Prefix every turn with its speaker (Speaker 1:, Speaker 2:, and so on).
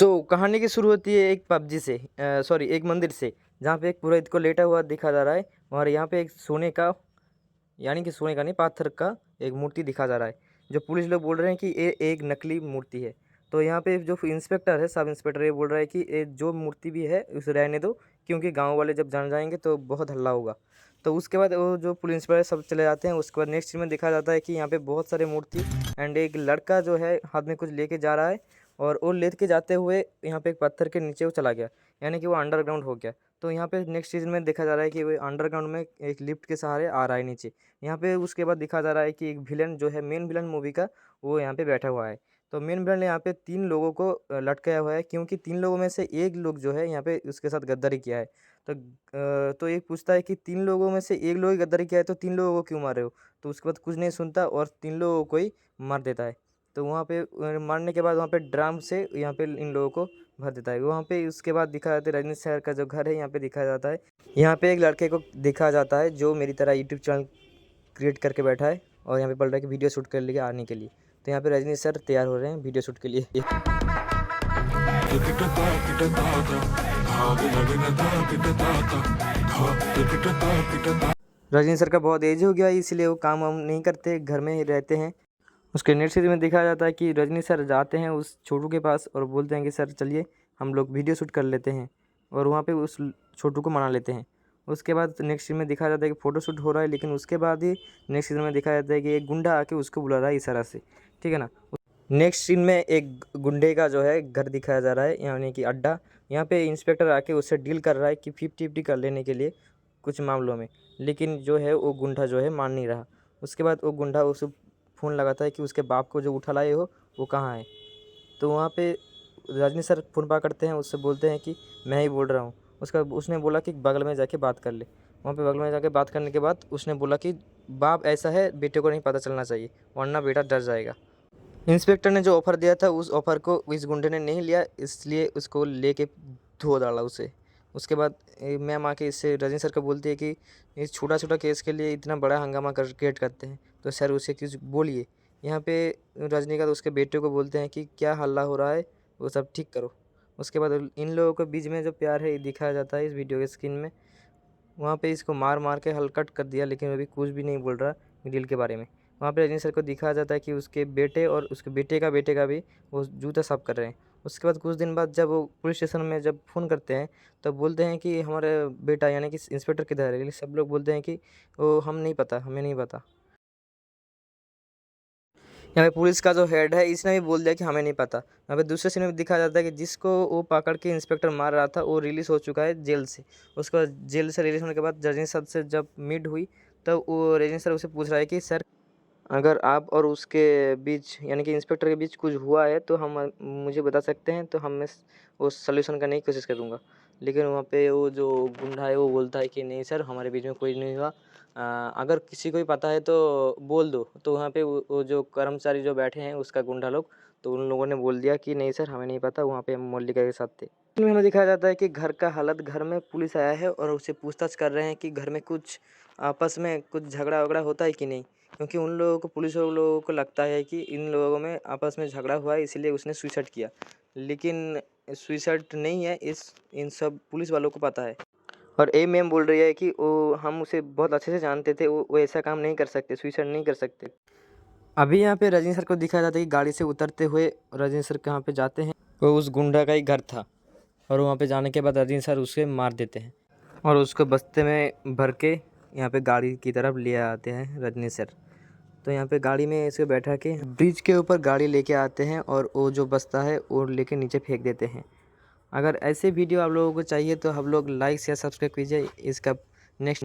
Speaker 1: कहानी की शुरू होती है एक पबजी से, सॉरी एक मंदिर से, जहाँ पे एक पुरोहित को लेटा हुआ दिखा जा रहा है। और यहाँ पे एक सोने का, यानी कि सोने का नहीं, पाथर का एक मूर्ति दिखा जा रहा है, जो पुलिस लोग बोल रहे हैं कि ये एक नकली मूर्ति है। तो यहाँ पे जो इंस्पेक्टर है, सब इंस्पेक्टर, ये बोल रहा है कि ये जो मूर्ति भी है उसे रहने दो, क्योंकि गाँव वाले जब जान जाएंगे तो बहुत हल्ला होगा। तो उसके बाद वो जो पुलिस इंस्पेक्टर सब चले जाते हैं। उसके बाद नेक्स्ट सीन में दिखा जाता है कि यहाँ पे बहुत सारे मूर्ति एंड एक लड़का जो है हाथ में कुछ लेके जा रहा है, और वो लेके जाते हुए यहाँ पे एक पत्थर के नीचे वो चला गया, यानी कि वो अंडरग्राउंड हो गया। तो यहाँ पे नेक्स्ट सीजन में देखा जा रहा है कि वो अंडरग्राउंड में एक लिफ्ट के सहारे आ रहा है नीचे। यहाँ पे उसके बाद दिखा जा रहा है कि एक विलन जो है, मेन विलन मूवी का, वो यहाँ पे बैठा हुआ है। तो मेन विलन ने यहाँ पे 3 लोगों को लटकाया हुआ है, क्योंकि 3 लोगों में से एक लोग जो है यहाँ पे उसके साथ गद्दारी किया है। तो एक पूछता है कि 3 लोगों में से एक लोग ही गद्दारी किया है, तो 3 लोगों को क्यों मार रहे हो? तो उसके बाद कुछ नहीं सुनता और 3 लोगों को ही मार देता है। तो वहाँ पे मारने के बाद वहाँ पे ड्रम से यहाँ पे इन लोगों को भर देता है। वहाँ पे उसके बाद दिखाया जाता है रजनी सर का जो घर है, यहाँ पे दिखाया जाता है। यहाँ पे एक लड़के को दिखाया जाता है जो मेरी तरह यूट्यूब चैनल क्रिएट करके बैठा है, और यहाँ पे बोल रहा है कि वीडियो शूट कर लिए आने के लिए। तो यहाँ पे रजनी सर तैयार हो रहे हैं वीडियो शूट के लिए। रजनी सर का बहुत एज हो गया, इसलिए वो काम वाम नहीं करते, घर में ही रहते हैं। उसके नेक्स्ट सीरीज में दिखाया जाता है कि रजनी सर जाते हैं उस छोटू के पास और बोलते हैं कि सर चलिए हम लोग वीडियो शूट कर लेते हैं, और वहाँ पे उस छोटू को मना लेते हैं। उसके बाद नेक्स्ट सीन में दिखाया जाता है कि फ़ोटो शूट हो रहा है, लेकिन उसके बाद ही नेक्स्ट सीजन में दिखाया जाता है कि एक गुंडा आके उसको बुला रहा है इशारा से, ठीक है ना। नेक्स्ट सीन में एक गुंडे का जो है घर दिखाया जा रहा है, यानी कि अड्डा। यहाँ पे इंस्पेक्टर आके उससे डील कर रहा है कि 50-50 कर लेने के लिए कुछ मामलों में, लेकिन जो है वो गुंडा जो है मान नहीं रहा। उसके बाद वो गुंडा उसे फ़ोन लगाता है कि उसके बाप को जो उठा लाए हो वो कहाँ है। तो वहाँ पे रजनी सर फ़ोन पकड़ते हैं, उससे बोलते हैं कि मैं ही बोल रहा हूँ। उसने बोला कि बगल में जाके बात कर ले। वहाँ पे बगल में जाके बात करने के बाद उसने बोला कि बाप ऐसा है, बेटे को नहीं पता चलना चाहिए, वरना बेटा डर जाएगा। इंस्पेक्टर ने जो ऑफ़र दिया था उस ऑफ़र को इस गुंडे ने नहीं लिया, इसलिए उसको लेके धो डाला उसे। उसके बाद मैम आके इससे रजनी सर को बोलती है कि इस छोटा-छोटा केस के लिए इतना बड़ा हंगामा क्रिएट करते हैं, तो सर उसे कुछ बोलिए। यहाँ पे रजनीकांत उसके बेटे को बोलते हैं कि क्या हल्ला हो रहा है, वो सब ठीक करो। उसके बाद इन लोगों के बीच में जो प्यार है ये दिखाया जाता है इस वीडियो के स्क्रीन में। वहाँ पे इसको मार-मार के हलकट कर दिया, लेकिन अभी कुछ भी नहीं बोल रहा डील के बारे में। वहाँ पे रजनी सर को दिखाया जाता है कि उसके बेटे और उसके बेटे का भी वो जूता साफ़ कर रहे हैं। उसके बाद कुछ दिन बाद जब वो पुलिस स्टेशन में जब फ़ोन करते हैं, तब बोलते हैं कि हमारा बेटा यानी कि इंस्पेक्टर किधर है? लेकिन सब लोग बोलते हैं कि वो हम नहीं पता, हमें नहीं पता। यहाँ पे पुलिस का जो हेड है इसने भी बोल दिया कि हमें नहीं पता। यहाँ पे दूसरे सीन में दिखाया जाता है कि जिसको वो पकड़ के इंस्पेक्टर मार रहा था वो रिलीज़ हो चुका है जेल से। उसके बाद जेल से रिलीज़ होने के बाद रजनी सर से जब मीट हुई, तब वो रजनी सर उसे पूछ रहा है कि सर, अगर आप और उसके बीच यानी कि इंस्पेक्टर के बीच कुछ हुआ है तो हम मुझे बता सकते हैं, तो मैं वो सॉल्यूशन करने की कोशिश करूँगा। लेकिन वहाँ पे वो जो गुंडा है वो बोलता है कि नहीं सर, हमारे बीच में कोई नहीं हुआ, अगर किसी को भी पता है तो बोल दो। तो वहाँ पे वो जो कर्मचारी जो बैठे हैं उसका गुंडा लोग, तो उन लोगों ने बोल दिया कि नहीं सर, हमें नहीं पता, वहाँ पे हम मल्लिका के साथ थे। फिल्म में हमें दिखाया जाता है कि घर का हालत, घर में पुलिस आया है और उससे पूछताछ कर रहे हैं कि घर में कुछ आपस में कुछ झगड़ा-वगड़ा होता है कि नहीं। क्योंकि उन लोगों को, पुलिस वाले लोगों को लगता है कि इन लोगों में आपस में झगड़ा हुआ है, इसलिए उसने सुसाइड किया। लेकिन सुसाइड नहीं है, इन सब पुलिस वालों को पता है। और ए मैम बोल रही है कि वो, हम उसे बहुत अच्छे से जानते थे, वो ऐसा काम नहीं कर सकते, सुसाइड नहीं कर सकते। अभी यहाँ पे रजनी सर को दिखाया जाता है कि गाड़ी से उतरते हुए रजनी सर कहाँ पे जाते हैं, वो उस गुंडा का ही घर था। और वहाँ पे जाने के बाद रजनी सर उसे मार देते हैं और उसको बस्ते में भर के यहाँ पे गाड़ी की तरफ ले आते हैं रजनी सर। तो यहाँ पे गाड़ी में इसे बैठा के ब्रिज के ऊपर गाड़ी लेके आते हैं, और वो जो बस्ता है वो लेके नीचे फेंक देते हैं। अगर ऐसे वीडियो आप लोगों को चाहिए तो आप लोग लाइक शेयर सब्सक्राइब कीजिए। इसका नेक्स्ट